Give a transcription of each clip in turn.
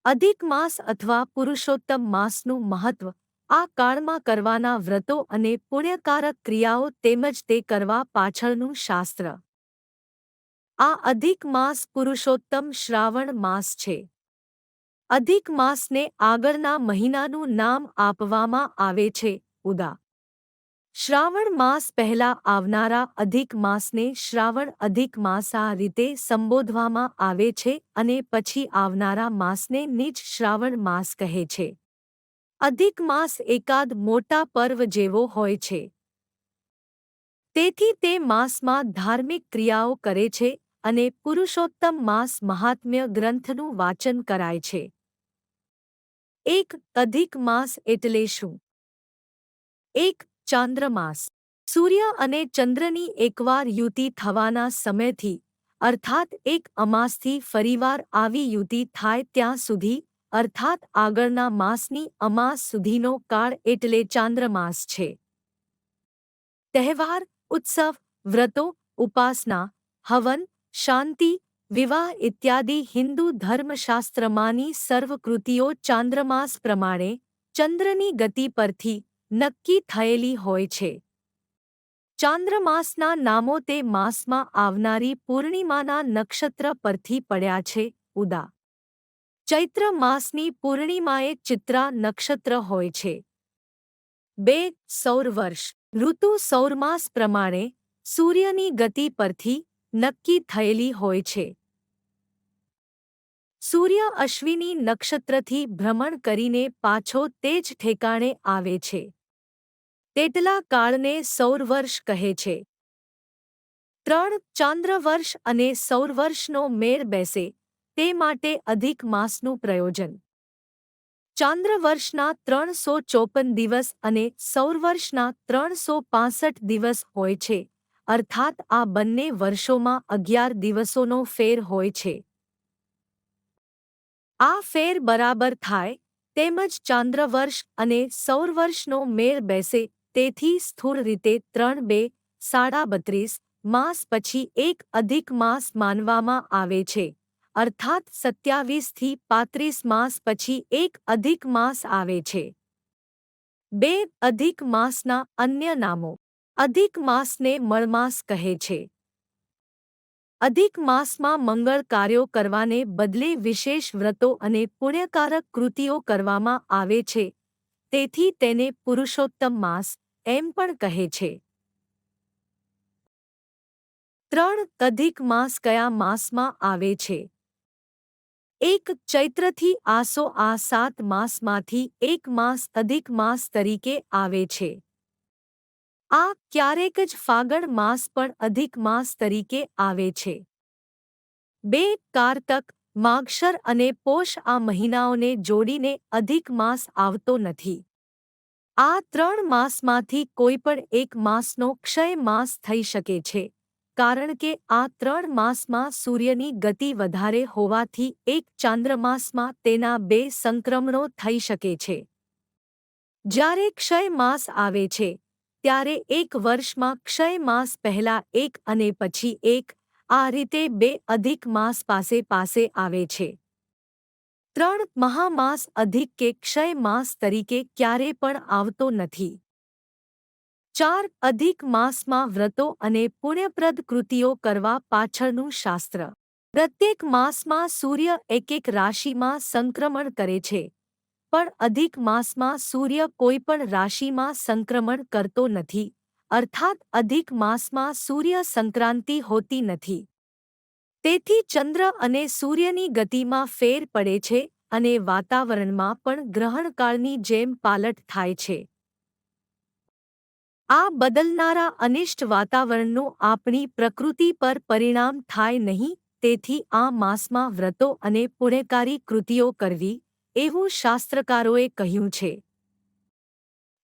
અધિક માસ અથવા પુરુષોત્તમ માસનું મહત્વ આ કાળમાં કરવાના વ્રતો અને પુણ્યકારક ક્રિયાઓ તેમજ તે કરવા પાછળનું શાસ્ત્ર. આ અધિક માસ પુરુષોત્તમ શ્રાવણ માસ છે. અધિક માસને આગળના મહિનાનું નામ આપવામાં આવે છે, ઉદા. શ્રાવણ માસ પહેલા આવનારા અધિક માસને શ્રાવણ અધિક માસ આ રીતે સંબોધવામાં આવે છે અને પછી આવનારા માસને નિજ શ્રાવણ માસ કહે છે. અધિક માસ એકાદ મોટા પર્વ જેવો હોય છે. તેથી તે માસમાં ધાર્મિક ક્રિયાઓ કરે છે અને પુરુષોત્તમ માસ મહાત્મ્ય ગ્રંથનું વાચન કરાય છે. એક અધિક માસ એટલે શું? એક ચાંદ્રમાસ. સૂર્ય અને ચંદ્રની એકવાર યુતિ થવાના સમયથી અર્થાત એક અમાસથી ફરીવાર આવી યુતિ થાય ત્યાં સુધી અર્થાત આગળના માસની અમાસ સુધીનો કાળ એટલે ચાંદ્રમાસ છે. તહેવાર, ઉત્સવ, વ્રતો, ઉપાસના, હવન, શાંતિ, વિવાહ ઇત્યાદિ હિન્દુ ધર્મશાસ્ત્રમાંની સર્વ કૃતિઓ ચાંદ્રમાસ પ્રમાણે ચંદ્રની ગતિ પરથી નક્કી થયેલી હોય છે. ચાંદ્રમાસના નામો તે માસમાં આવનારી પૂર્ણિમાના નક્ષત્ર પરથી પડ્યા છે, ઉદા. ચૈત્ર માસની પૂર્ણિમાએ ચિત્રા નક્ષત્ર હોય છે. 2. સૌર વર્ષ. ઋતુ સૌરમાસ પ્રમાણે સૂર્યની ગતિ પરથી નક્કી થયેલી હોય છે. સૂર્ય અશ્વિની નક્ષત્રથી ભ્રમણ કરીને પાછો તે જ ઠેકાણે આવે છે. તેટલા કાળને સૌરવર્ષ કહે છે. 3. ચાંદ્રવર્ષ અને સૌરવર્ષનો મેળ બેસે તે માટે અધિક માસનું પ્રયોજન. ચાંદ્રવર્ષના 354 દિવસ અને સૌરવર્ષના 365 દિવસ હોય છે, અર્થાત આ બંને વર્ષોમાં 11 દિવસોનો ફેર હોય છે. આ ફેર બરાબર થાય તેમજ ચાંદ્રવર્ષ અને સૌરવર્ષનો મેળ બેસે તેથી સ્થૂળ રીતે 3-2-32 માસ પછી એક અધિક માસ માનવામાં આવે છે, અર્થાત 27 થી 35 માસ પછી એક અધિક માસ આવે છે. 2. અધિક માસના અન્ય નામો. અધિક માસને મળમાસ કહે છે. અધિક માસમાં મંગળ કાર્યો કરવાને બદલે વિશેષ વ્રતો અને પુણ્યકારક કૃતિઓ કરવામાં આવે છે, તેથી તેને પુરુષોત્તમ માસ એમ પણ કહે છે. 3. અધિક માસ કયા માસમાં આવે છે? 1. ચૈત્રથી આસો આ 7 માસમાંથી એક માસ અધિક માસ તરીકે આવે છે. આ ક્યારેક જ ફાગણ માસ પણ અધિક માસ તરીકે આવે છે. 2. કારતક, માગશર અને પોષ આ મહિનાઓને જોડીને અધિક માસ આવતો નથી. આ 3 માસમાંથી કોઈ પણ એક માસનો ક્ષય માસ થઈ શકે છે, કારણ કે આ 3 માસમાં સૂર્યની ગતિ વધારે હોવાથી એક ચાંદ્રમાસમાં તેના 2 સંક્રમણો થઈ શકે છે. જ્યારે ક્ષય માસ આવે છે ત્યારે એક વર્ષમાં ક્ષય માસ પહેલા એક અને પછી એક, આ રીતે 2 અધિક માસ પાસે આવે છે. 3 મહામાસ અધિક કે ક્ષય માસ તરીકે ક્યારે પણ આવતો નથી. 4. અધિક માસમાં વ્રતો અને પુણ્યપ્રદ કૃતિઓ કરવા પાછળનું શાસ્ત્ર. પ્રત્યેક માસમાં સૂર્ય એક રાશિમાં સંક્રમણ કરે છે, પણ અધિક માસમાં સૂર્ય કોઈ પણ રાશિમાં સંક્રમણ કરતો નથી, અર્થાત અધિક માસમાં સૂર્ય સંક્રાંતિ હોતી નથી. તેથી ચંદ્ર અને સૂર્યની ગતિમાં ફેર પડે છે અને વાતાવરણમાં પણ ગ્રહણકાળની જેમ પાલટ થાય છે. આ બદલનારા અનિષ્ટ વાતાવરણનું આપણી પ્રકૃતિ પર પરિણામ થાય નહીં, તેથી આ માસમાં વ્રતો અને પુણ્યકારી કૃતિઓ કરવી, એવું શાસ્ત્રકારોએ કહ્યું છે.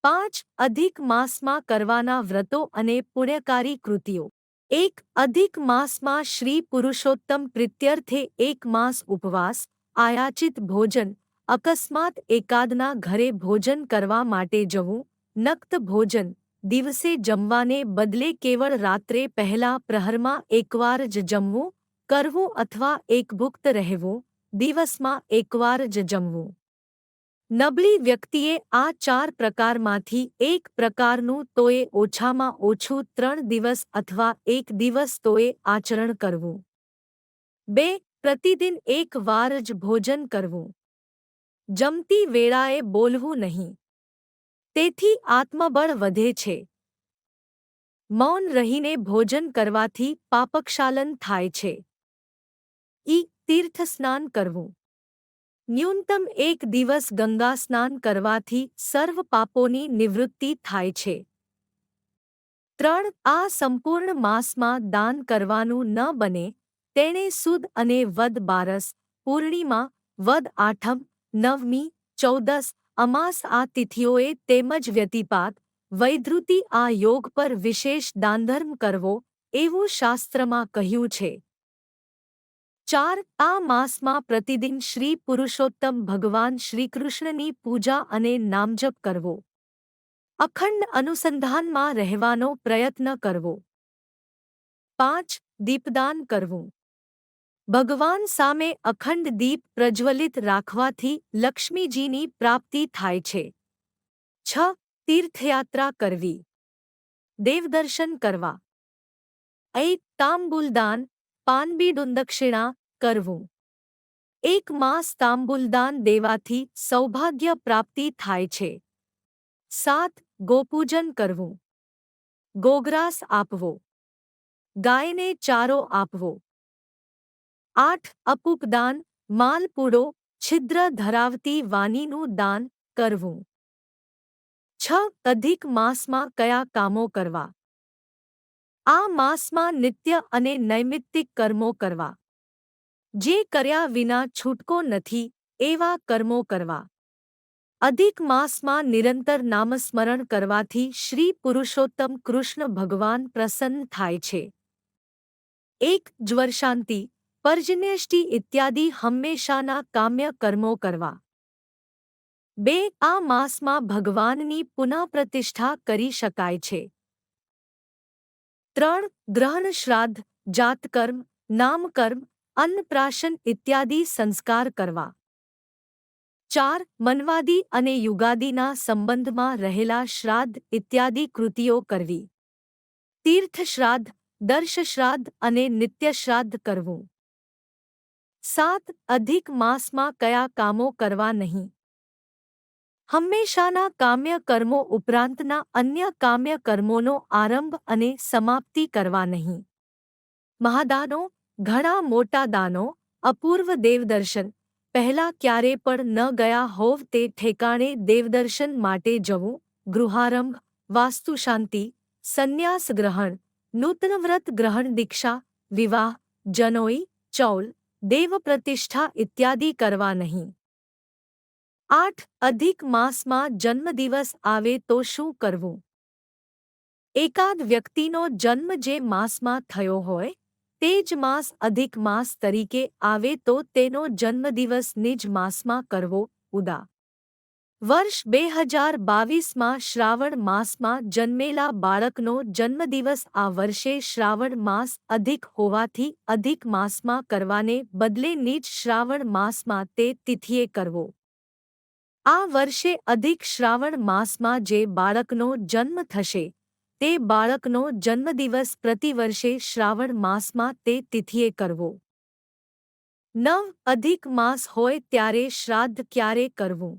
5. અધિક માસમાં કરવાના વ્રતો અને પુણ્યકારી કૃતિઓ. 1. અધિક માસમાં શ્રી પુરુષોત્તમ પ્રીત્યર્થે એક માસ ઉપવાસ, આયાચિત ભોજન, અકસ્માત એકાદના ઘરે ભોજન કરવા માટે જવું, નક્ત ભોજન, દિવસે જમવાને બદલે કેવળ રાત્રે પહેલા પ્રહરમાં એકવાર જ જમવું કરવું અથવા એકભુક્ત રહેવું, દિવસમાં એકવાર જ જમવું. નબળી વ્યક્તિએ આ 4 પ્રકારમાંથી એક પ્રકારનું તોય ઓછામાં ઓછું 3 દિવસ અથવા 1 દિવસ તોય આચરણ કરવું. 2. પ્રતિદિન એક વાર જ ભોજન કરવું. જમતી વેળાએ બોલવું નહીં. તેથી આત્મબળ વધે છે. મૌન રહીને ભોજન કરવાથી પાપક્ષાલન થાય છે. તીર્થસ્નાન કરવું. ન્યૂનતમ એક દિવસ ગંગા સ્નાન કરવાથી સર્વ પાપોની નિવૃત્તિ થાય છે. 3. આ સંપૂર્ણ માસમાં દાન કરવાનું ન બને તેણે સુદ અને વદ બારસ, પૂર્ણિમા, વદ આઠમ, નવમી, 14 અમાસ આ તિથિઓએ તેમજ વ્યતિપાત, વૈધૃતિ આ યોગ પર વિશેષ દાનધર્મ કરવો એવું શાસ્ત્રમાં કહ્યું છે. 4. આ માસમાં પ્રતિદિન શ્રી પુરુષોત્તમ ભગવાન શ્રીકૃષ્ણની પૂજા અને નામજપ કરવો. અખંડ અનુસંધાનમાં રહેવાનો પ્રયત્ન કરવો. 5. દીપદાન કરવું. ભગવાન સામે અખંડ દીપ પ્રજ્વલિત રાખવાથી લક્ષ્મીજીની પ્રાપ્તિ થાય છે. 6. તીર્થયાત્રા કરવી. દેવદર્શન કરવા. 8. તાંબુલદાન, પાનબીડુંદક્ષિણા કરવું. 1 માસ તાંબુલદાન દેવાથી સૌભાગ્ય પ્રાપ્તિ થાય છે. 7. ગોપૂજન કરવું. ગોગ્રાસ આપવો. ગાયને ચારો આપવો. 8. અપુપદાન, માલપૂડો, છિદ્ર ધરાવતી વાનીનું દાન કરવું. 6. અધિક માસમાં કયા કામો કરવા. આ માસમાં નિત્ય અને નૈમિત્તિક કર્મો કરવા. જે કર્યા વિના છૂટકો નથી એવા કર્મો કરવા. અધિક માસમાં નિરંતર નામસ્મરણ કરવાથી શ્રી પુરુષોત્તમ કૃષ્ણ ભગવાન પ્રસન્ન થાય છે. 1. જ્વરશાંતિ, પર્જન્યષ્ટિ ઇત્યાદિ હંમેશાના કામ્ય કર્મો કરવા. 2. આ માસમાં ભગવાનની પુનઃપ્રતિષ્ઠા કરી શકાય છે. 3. ગ્રહણ શ્રાદ્ધ, જાતકર્મ, નામકર્મ, અન્નપ્રાશન ઇત્યાદિ સંસ્કાર કરવા. 4. મન્વાદી અને યુગાદિના સંબંધમાં રહેલા શ્રાદ્ધ ઇત્યાદિ કૃતિઓ કરવી. તીર્થશ્રાદ્ધ, દર્શશ્રાદ્ધ અને નિત્યશ્રાદ્ધ કરવું. 7. અધિક માસમાં કયા કામો કરવા નહીં. હંમેશાના કામ્ય કર્મો ઉપરાંતના અન્ય કામ્ય કર્મોનો આરંભ અને સમાપ્તિ કરવા નહીં. મહાદાનો, ઘણા મોટા દાનો, અપૂર્વ દેવદર્શન, પહેલા ક્યારે પણ ન ગયા હોવ તે ઠેકાણે દેવદર્શન માટે જવું, ગૃહારંભ, વાસ્તુશાંતિ, સંન્યાસ ગ્રહણ, નૂતનવ્રત ગ્રહણ દીક્ષા, વિવાહ, જનોઈ, ચૌલ, દેવપ્રતિષ્ઠા ઇત્યાદિ કરવા નહીં. 8. અધિક માસમાં જન્મદિવસ આવે તો શું કરવું. એકાદ વ્યક્તિનો જન્મ જે માસમાં થયો હોય તે જ માસ અધિક માસ તરીકે આવે તો તેનો જન્મદિવસ નિજ માસમાં કરવો. ઉદા. વર્ષ 2022માં શ્રાવણ માસમાં જન્મેલા બાળકનો જન્મદિવસ આ વર્ષે શ્રાવણ માસ અધિક હોવાથી અધિક માસમાં કરવાને બદલે નિજ શ્રાવણ માસમાં તે તિથિએ કરવો. આ વર્ષે અધિક શ્રાવણ માસમાં જે બાળકનો જન્મ થશે તે બાળકનો જન્મદિવસ પ્રતિવર્ષે શ્રાવણ માસમાં તે તિથિએ કરવો. 9. અધિક માસ હોય ત્યારે શ્રાદ્ધ ક્યારે કરવું.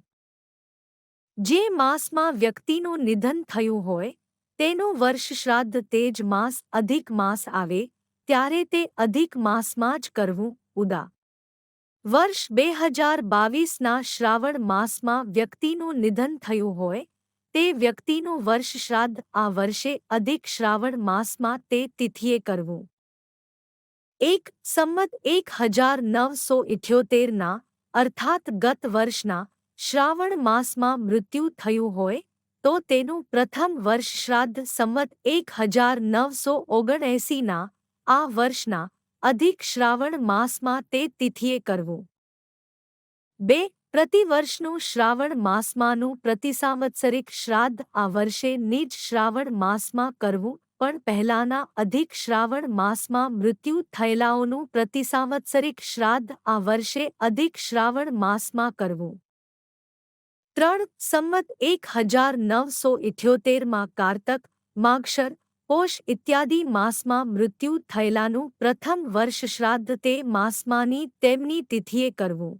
જે માસમાં વ્યક્તિનું નિધન થયું હોય તેનું વર્ષ શ્રાદ્ધ તે જ માસ અધિક માસ આવે ત્યારે તે અધિક માસમાં જ કરવું. ઉદા. વર્ષ 2022ના શ્રાવણ માસમાં વ્યક્તિનું નિધન થયું હોય તે વ્યક્તિનું વર્ષ શ્રાદ્ધ આ વર્ષે અધિક શ્રાવણ માસમાં તે તિથિએ કરવું. 1. સંમત 1978ના અર્થાત ગત વર્ષના શ્રાવણ માસમાં મૃત્યુ થયું હોય તો તેનું પ્રથમ વર્ષ શ્રાદ્ધ સંવત 1979ના આ વર્ષના અધિક શ્રાવણ માસમાં તે તિથિએ કરવું. 2. પ્રતિવર્ષનું શ્રાવણ માસમાંનું પ્રતિસાંવત્સરિક શ્રાદ્ધ આ વર્ષે નિજ શ્રાવણ માસમાં કરવું પણ પહેલાના અધિક શ્રાવણ માસમાં મૃત્યુ થયેલાઓનું પ્રતિસાંવત્સરિક શ્રાદ્ધ આ વર્ષે અધિક શ્રાવણ માસમાં કરવું. 3. સંમત 1978માં કારતક, માગશર, પોષ ઇત્યાદિ માસમાં મૃત્યુ થયેલાનું પ્રથમ વર્ષ શ્રાદ્ધ તે માસમાંની તેમની તિથિએ કરવું.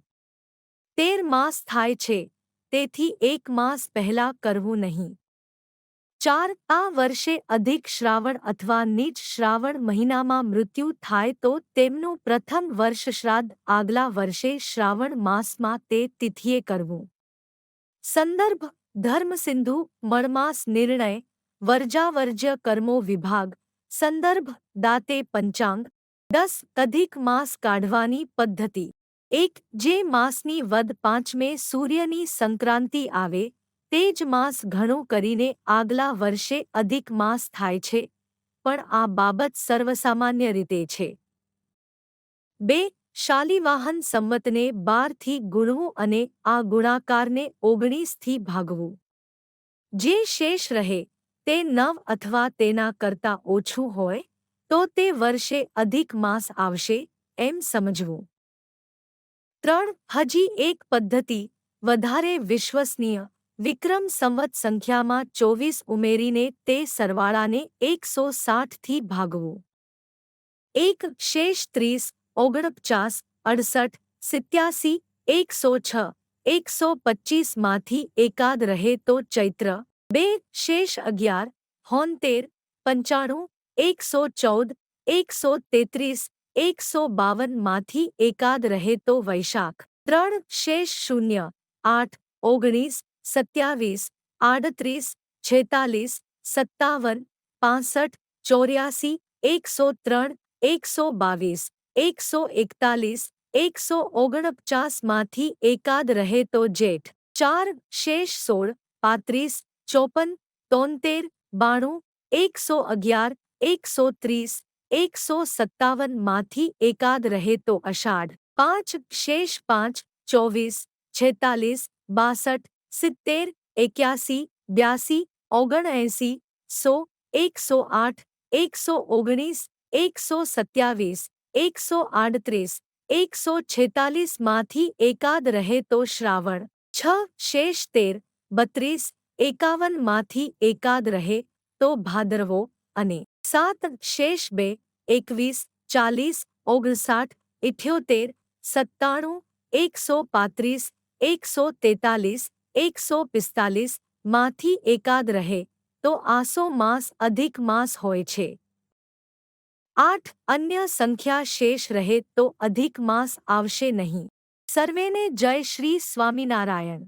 13 માસ થાય છે, તેથી 1 માસ પહેલા કરવું નહીં. 4. આ વર્ષે અધિક શ્રાવણ અથવા નીચ શ્રાવણ મહિનામાં મૃત્યુ થાય તો તેમનું પ્રથમ વર્ષ શ્રાદ્ધ આગલા વર્ષે શ્રાવણ માસમાં તે તિથિએ કરવું. સંદર્ભ ધર્મસિંધુ મળમાસ નિર્ણય વર્જાવર્જ્ય કર્મો વિભાગ સંદર્ભ દાતે પંચાંગ 10 અધિક માસ કાઢવાની પદ્ધતિ 1. જે માસની વદ 5મે સૂર્યની સંક્રાંતિ આવે તે જ માસ ઘણું કરીને આગલા વર્ષે અધિક માસ થાય છે, પણ આ બાબત સર્વસામાન્ય રીતે છે. 2. શાલિવાહન સંવતને 12 થી ગુણવું અને આ ગુણાકારને 19 થી ભાગવું. જે શેષ રહે તે 9 અથવા તેના કરતાં ઓછું હોય તો તે વર્ષે અધિક માસ આવશે એમ સમજવું. 3. હજી એક પદ્ધતિ વધારે વિશ્વસનીય વિક્રમ સંવત સંખ્યામાં 24 ઉમેરીને તે સરવાળાને 160 થી ભાગવું. 1. શેષ 30, 49, 68, 87, 106, 125 માંથી એકાદ રહે તો ચૈત્ર. 2. શેષ 11, 73, 95, 114, 133, 152 માંથી એકાદ રહે તો વૈશાખ. 3. શેષ 0, 8, 19, 27, 38, 46, 57, 65, 84, 103, 122, 141, 149 માંથી એકાદ રહે તો જેઠ. 4. શેષ 16, 35, 54, 73, 92, 111, 130, 157 માંથી એકાદ રહે તો અષાઢ. 5. શેષ 5, 24, 46, 62, 70, 81, 82, 79, 100, 108, 119, 127, 138, 146 માંથી એકાદ રહે તો શ્રાવણ. 6. શેષ 13, 32, 51 માંથી એકાદ રહે તો ભાદરવો અને 7. શેષ 2, 21, 40, 59, 78, 97, 135, 143, 145 માંથી એકાદ રહે તો આસો માસ અધિક માસ હોય છે. 8. અન્ય સંખ્યા શેષ રહે તો અધિક માસ આવશે નહીં. સર્વેને જય શ્રી સ્વામિનારાયણ.